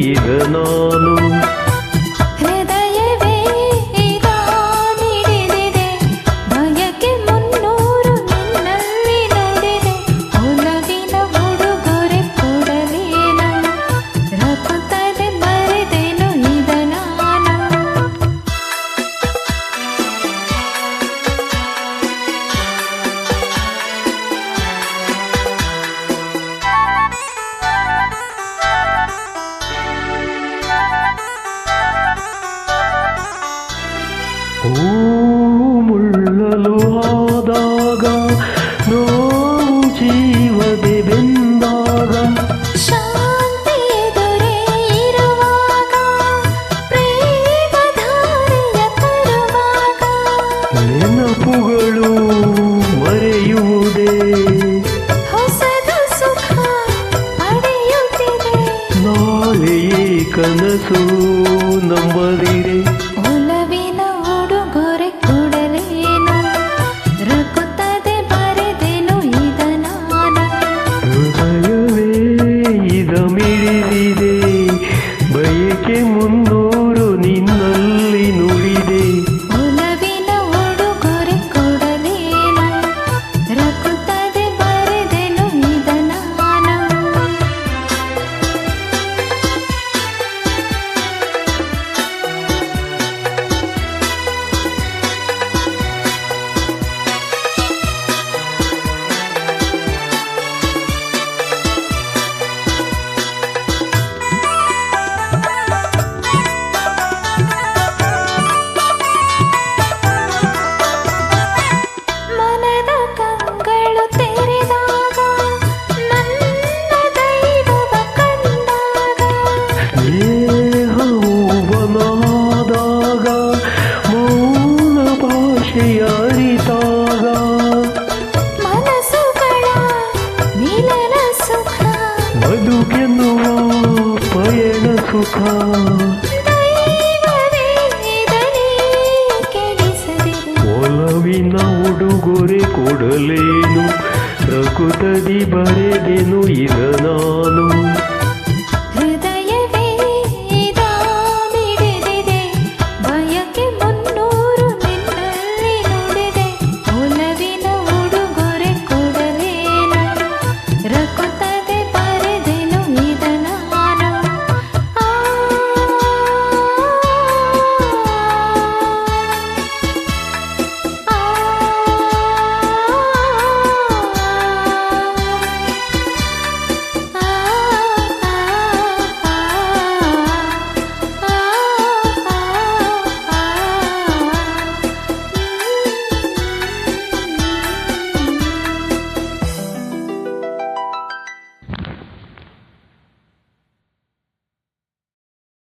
ಇದ ನಾನು ಹೃದಯವೇ ಈಗ ಮಿಡಿದಿದೆ ಬಯಕೆ ಮುನ್ನೂರು ನಿನ್ನಲ್ಲಿ ನುಡಿದೆ ಒಲವಿನ ಉಡುಗೊರೆ ಕೊಡಲೇನು ರಕುತ್ತದೆ ಬರೆದೆನು ಇದ ನಾನು ಹೂವು ಮುಳ್ಳಲು ಆದಾಗ ನೋವು ಜೀವದೆ ಬೆಂದಾಗ ಶಾಂತಿ ಎದುರೇ ಇರುವಾಗ ಪ್ರೇಮ ಧಾರೆಯ ತರುವಾಗ ನೆನಪುಗಳು ಮರೆಯುವುದೇ ಹೊಸದು ಸುಖ ಪಡೆಯುತ್ತಿದೆ ನಾಳೆಯೇ ಕನಸು ನಂಬದಿರೆ ಒಲವಿನ ಉಡುಗೊರೆ ಕೊಡಲೇನು ರಕುತ್ತದೆ ಬರೆದೆನು ಇದ ನಾನು ಹೃದಯವೇ ಇದ ಮಿಡಿದಿದೆ ಬಯಕೆ ಮುನ್ನೂರು ನಿನ್ನಲ್ಲಿ ನುಡಿದೆ ಒಲವಿನ ಉಡುಗೊರೆ ಕೊಡಲೇನು ರಕುತ್ತದೆ ಬರೆದೆನು ಇದ ನಾನು ಮನದ ಕಂಗಳು ತೆರೆದಾಗ ನನ್ನ ದೈವವ ಕಂಡಾಗ ಸ್ನೇಹವು ಬನಾದಾಗ ಮೌನ ಭಾಷೆಯ ಅರಿತಾಗ ಮನಸ್ಸುಗಳ ಮಿಲನ ಸುಖ ಬದುಕೆನ್ನುವ ಪಯಣ ಸುಖ ದೈವವೇ ಇದನ್ನೇ ಕೆಡಿಸದಿರು ಒಲವಿನ ಉಡುಗೊರೆ ಕೊಡಲೇನು ಪ್ರಕೃತದಿ ಬರೆದೆನು ಇದ ನಾನು